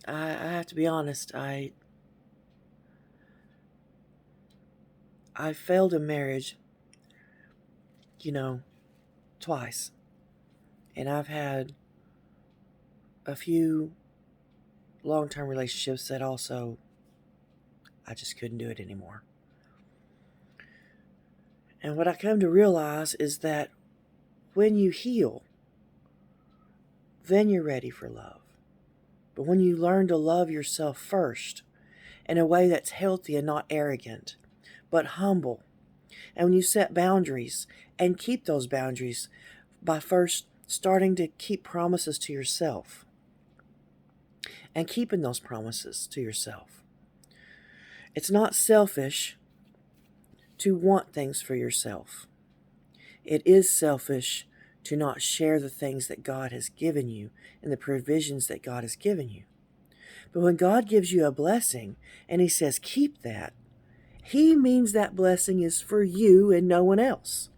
I have to be honest. I failed in marriage, you know, twice, and I've had a few long-term relationships that also I just couldn't do it anymore. And what I come to realize is that when you heal, then you're ready for love. But when you learn to love yourself first in a way that's healthy and not arrogant, but humble, and when you set boundaries and keep those boundaries by first starting to keep promises to yourself and keeping those promises to yourself. It's not selfish to want things for yourself. It is selfish to not share the things that God has given you and the provisions that God has given you. But when God gives you a blessing and He says, keep that, He means that blessing is for you and no one else.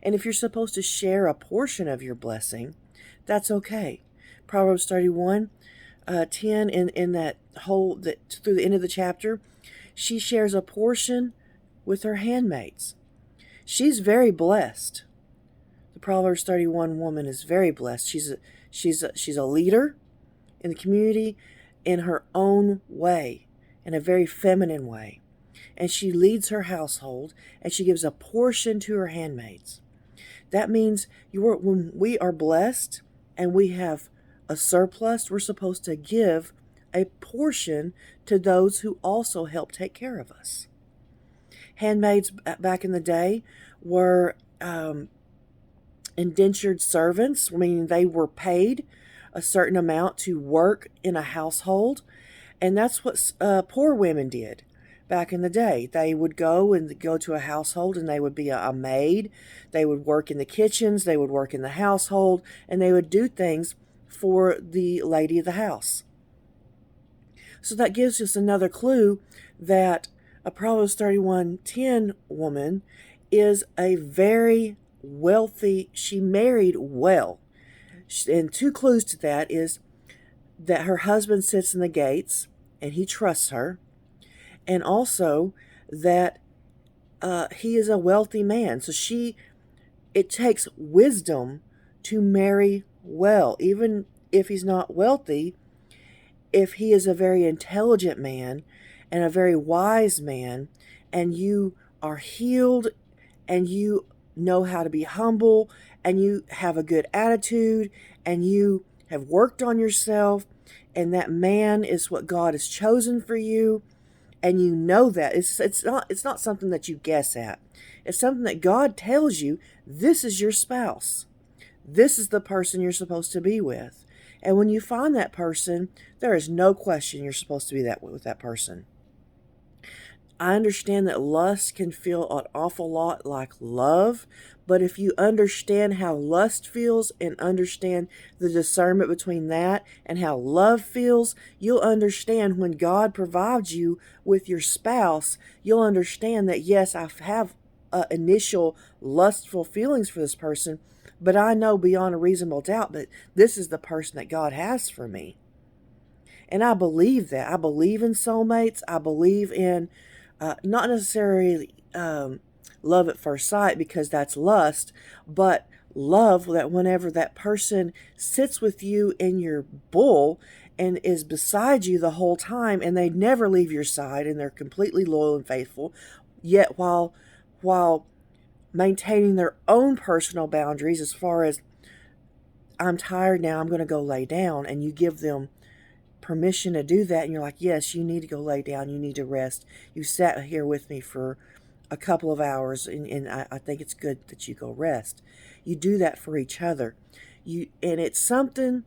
And if you're supposed to share a portion of your blessing, that's okay. Proverbs 31, 10, in that whole, that through the end of the chapter, she shares a portion with her handmaids. She's very blessed. The Proverbs 31 woman is very blessed. She's a leader in the community in her own way, in a very feminine way. And she leads her household, and she gives a portion to her handmaids. That means when we are blessed and we have a surplus, we're supposed to give a portion to those who also help take care of us. Handmaids back in the day were indentured servants, meaning they were paid a certain amount to work in a household. And that's what poor women did back in the day. They would go to a household, and they would be a maid. They would work in the kitchens, they would work in the household, and they would do things for the lady of the house. So that gives us another clue that a Proverbs 31:10 woman is a very wealthy, she married well. And two clues to that is that her husband sits in the gates and he trusts her, and also that he is a wealthy man. So it takes wisdom to marry well, even if he's not wealthy. If he is a very intelligent man and a very wise man, and you are healed and you know how to be humble and you have a good attitude and you have worked on yourself, and that man is what God has chosen for you, and you know that it's not something that you guess at. It's something that God tells you, this is your spouse. This is the person you're supposed to be with. And when you find that person, there is no question you're supposed to be with that person. I understand that lust can feel an awful lot like love, but if you understand how lust feels and understand the discernment between that and how love feels, you'll understand when God provides you with your spouse, you'll understand that yes, I have initial lustful feelings for this person, but I know beyond a reasonable doubt that this is the person that God has for me. And I believe that. I believe in soulmates. I believe in not necessarily love at first sight, because that's lust, but love that whenever that person sits with you in your bull and is beside you the whole time, and they never leave your side, and they're completely loyal and faithful, yet while maintaining their own personal boundaries as far as, I'm tired now, I'm going to go lay down, and you give them permission to do that, and you're like, yes, you need to go lay down, you need to rest, you sat here with me for a couple of hours, and I think it's good that you go rest. You do that for each other. And it's something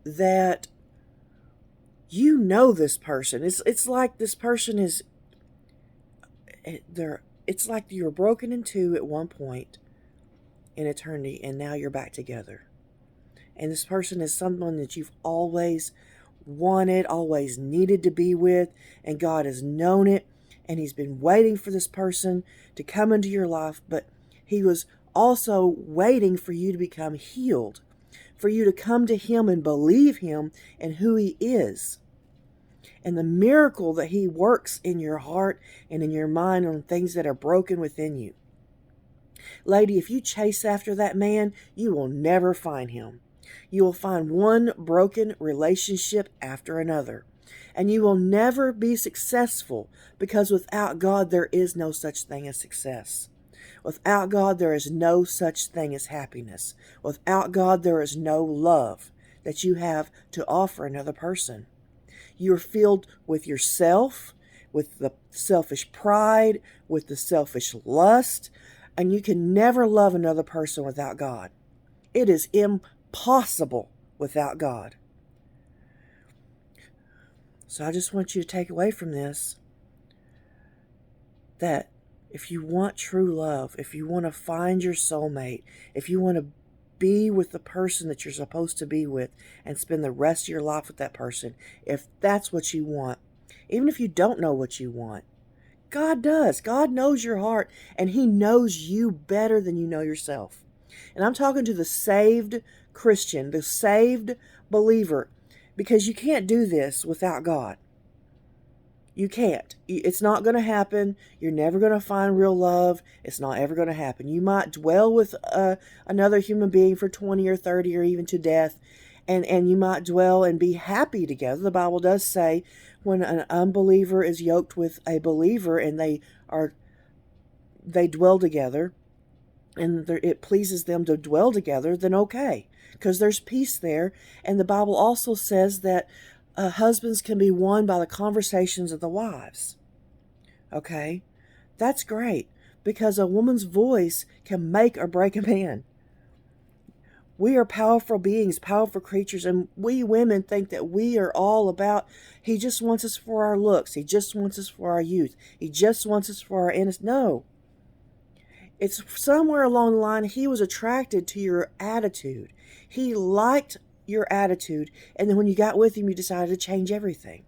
that you know this person. It's like this person is there. It's like you were broken in two at one point in eternity, and now you're back together. And this person is someone that you've always wanted, always needed to be with, and God has known it, and He's been waiting for this person to come into your life, but He was also waiting for you to become healed, for you to come to Him and believe Him and who He is, and the miracle that He works in your heart and in your mind on things that are broken within you. Lady, if you chase after that man, you will never find him. You will find one broken relationship after another. And you will never be successful, because without God there is no such thing as success. Without God there is no such thing as happiness. Without God there is no love that you have to offer another person. You're filled with yourself, with the selfish pride, with the selfish lust, and you can never love another person without God. It is impossible without God. So I just want you to take away from this that if you want true love, if you want to find your soulmate, if you want to be with the person that you're supposed to be with and spend the rest of your life with that person, if that's what you want, even if you don't know what you want, God does. God knows your heart, and He knows you better than you know yourself. And I'm talking to the saved Christian, the saved believer, because you can't do this without God. You can't. It's not going to happen. You're never going to find real love. It's not ever going to happen. You might dwell with another human being for 20 or 30 or even to death, and you might dwell and be happy together. The Bible does say when an unbeliever is yoked with a believer and they dwell together and it pleases them to dwell together, then okay, because there's peace there. And the Bible also says that husbands can be won by the conversations of the wives. Okay? That's great, because a woman's voice can make or break a man. We are powerful beings, powerful creatures, and we women think that we are all about, He just wants us for our looks. He just wants us for our youth. He just wants us for our innocence. No. It's somewhere along the line, He was attracted to your attitude. He liked your attitude, and then when you got with Him, you decided to change everything.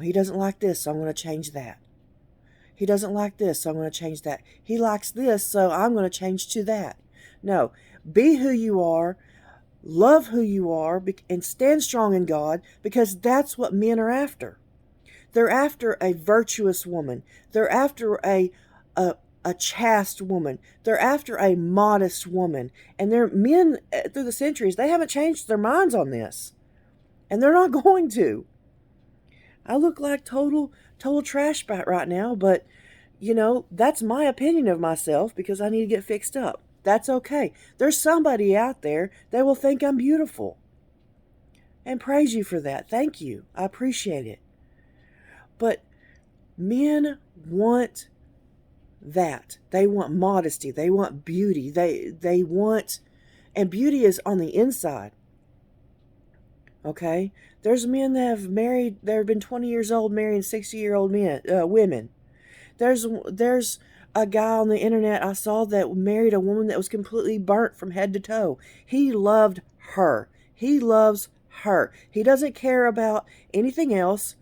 He doesn't like this, so I'm going to change that. He doesn't like this, so I'm going to change that. He likes this, so I'm going to change to that. No, be who you are, love who you are, and stand strong in God, because that's what men are after. They're after a virtuous woman. They're after a chaste woman. They're after a modest woman. And their men through the centuries, they haven't changed their minds on this. And they're not going to. I look like total trash bag right now, but that's my opinion of myself, because I need to get fixed up. That's okay. There's somebody out there that will think I'm beautiful. And praise you for that. Thank you. I appreciate it. But men want that. They want modesty. They want beauty. They want, and beauty is on the inside. Okay? There's men that have been 20 years old marrying 60-year-old women. There's a guy on the internet I saw that married a woman that was completely burnt from head to toe. He loved her. He loves her. He doesn't care about anything else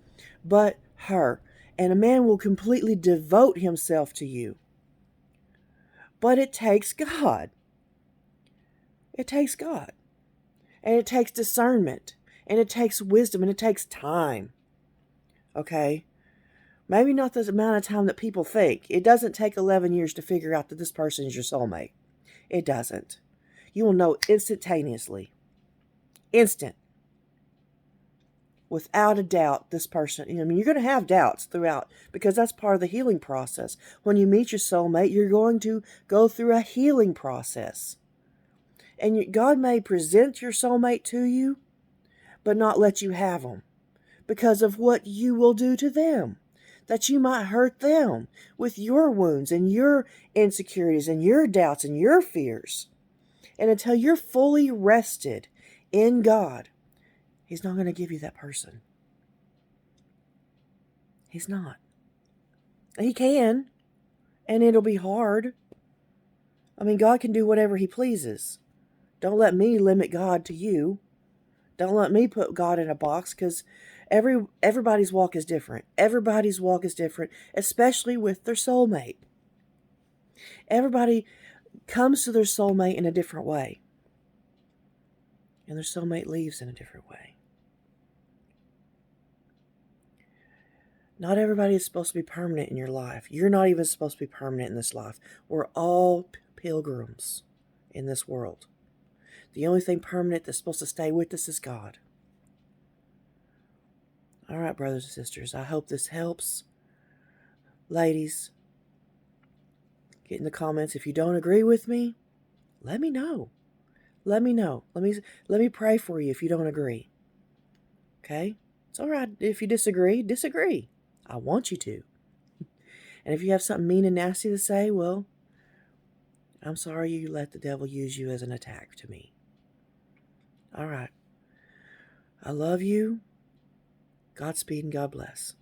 but her. And a man will completely devote himself to you. But it takes God. It takes God. And it takes discernment. And it takes wisdom. And it takes time. Okay? Maybe not the amount of time that people think. It doesn't take 11 years to figure out that this person is your soulmate. It doesn't. You will know instantaneously. Instant. Without a doubt, this person, you're going to have doubts throughout, because that's part of the healing process. When you meet your soulmate, you're going to go through a healing process. And God may present your soulmate to you, but not let you have them, because of what you will do to them. That you might hurt them with your wounds and your insecurities and your doubts and your fears. And until you're fully rested in God, He's not going to give you that person. He's not. He can, and it'll be hard. I mean, God can do whatever He pleases. Don't let me limit God to you. Don't let me put God in a box, because everybody's walk is different. Everybody's walk is different, especially with their soulmate. Everybody comes to their soulmate in a different way. And their soulmate leaves in a different way. Not everybody is supposed to be permanent in your life. You're not even supposed to be permanent in this life. We're all pilgrims in this world. The only thing permanent that's supposed to stay with us is God. All right, brothers and sisters, I hope this helps. Ladies, get in the comments. If you don't agree with me, let me know. Let me know. Let me pray for you if you don't agree. Okay? It's all right if you disagree. Disagree. I want you to. And if you have something mean and nasty to say, well, I'm sorry you let the devil use you as an attack to me. All right. I love you. Godspeed and God bless.